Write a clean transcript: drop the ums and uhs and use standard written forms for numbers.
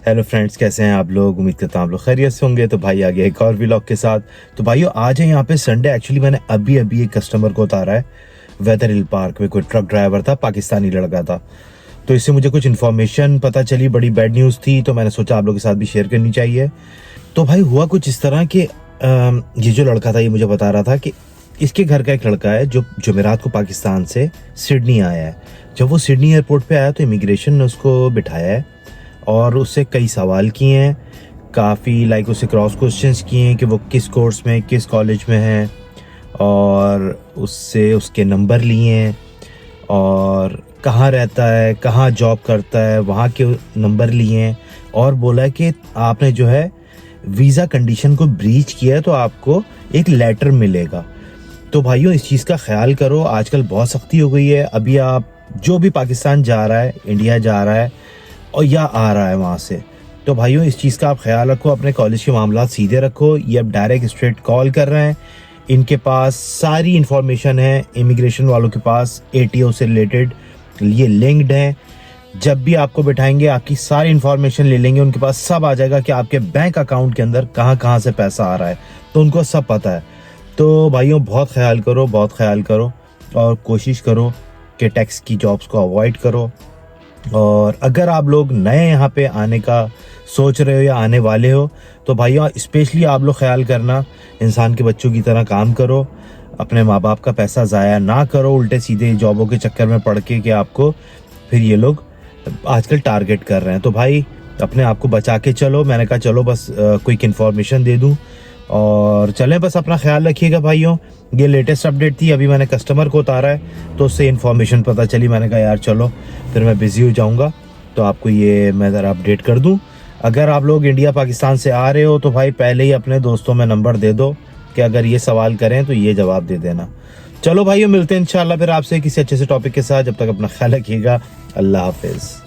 Hello friends, कैसे हैं आप लोग। उम्मीद करता हूँ आप लोग खैरियत से होंगे। तो भाई आ गया एक और व्लॉग के साथ। तो भाइयों आज है यहाँ पे संडे। एक्चुअली मैंने अभी एक कस्टमर को उतारा है वेदर हिल पार्क में। कोई ट्रक ड्राइवर था, पाकिस्तानी लड़का था। तो इससे मुझे कुछ इन्फॉर्मेशन पता चली, बड़ी बैड न्यूज़ थी। तो मैंने सोचा आप लोगों के साथ भी शेयर करनी चाहिए। तो भाई हुआ कुछ इस तरह कि ये जो लड़का था ये मुझे बता रहा था कि इसके घर का एक लड़का है जो जुमेरात को पाकिस्तान से सिडनी आया है। जब वो सिडनी एयरपोर्ट पे आया तो इमिग्रेशन ने उसको बिठाया है और उससे कई सवाल किए हैं, काफ़ी उससे क्रॉस क्वेश्चंस किए हैं कि वो किस कोर्स में, किस कॉलेज में है, और उससे उसके नंबर लिए हैं और कहाँ रहता है, कहाँ जॉब करता है, वहाँ के नंबर लिए हैं। और बोला है कि आपने जो है वीज़ा कंडीशन को ब्रीच किया है तो आपको एक लेटर मिलेगा। तो भाइयों इस चीज़ का ख्याल करो, आजकल बहुत सख्ती हो गई है। अभी आप जो भी पाकिस्तान जा रहा है, इंडिया जा रहा है और या आ रहा है वहाँ से, तो भाइयों इस चीज़ का आप ख्याल रखो, अपने कॉलेज के मामला सीधे रखो। ये अब डायरेक्ट स्ट्रेट कॉल कर रहे हैं, इनके पास सारी इन्फॉर्मेशन है, इमिग्रेशन वालों के पास ATO से रिलेटेड ये लिंक्ड है। जब भी आपको बिठाएंगे आपकी सारी इन्फॉर्मेशन ले लेंगे, उनके पास सब आ जाएगा कि आपके बैंक अकाउंट के अंदर कहाँ कहाँ से पैसा आ रहा है, तो उनको सब पता है। तो भाइयों बहुत ख्याल करो, बहुत ख्याल करो और कोशिश करो कि टैक्स की जॉब्स को अवॉइड करो। और अगर आप लोग नए यहाँ पे आने का सोच रहे हो या आने वाले हो तो भाइयों स्पेशली आप लोग ख्याल करना, इंसान के बच्चों की तरह काम करो, अपने माँ बाप का पैसा ज़ाया ना करो उल्टे सीधे जॉबों के चक्कर में पड़ के कि आपको फिर ये लोग आजकल टारगेट कर रहे हैं। तो भाई अपने आप को बचा के चलो। मैंने कहा चलो बस क्विक इन्फॉर्मेशन दे दूँ और चलें, बस अपना ख्याल रखिएगा भाइयों। ये लेटेस्ट अपडेट थी, अभी मैंने कस्टमर को उतारा है तो उससे इन्फॉर्मेशन पता चली। मैंने कहा यार चलो, फिर मैं बिज़ी हो जाऊंगा तो आपको ये मैं ज़रा अपडेट कर दूं। अगर आप लोग इंडिया पाकिस्तान से आ रहे हो तो भाई पहले ही अपने दोस्तों में नंबर दे दो कि अगर ये सवाल करें तो ये जवाब दे देना। चलो भाइयों मिलते हैं इंशाल्लाह फिर आपसे किसी अच्छे से टॉपिक के साथ। जब तक अपना ख्याल रखिएगा, अल्लाह हाफिज़।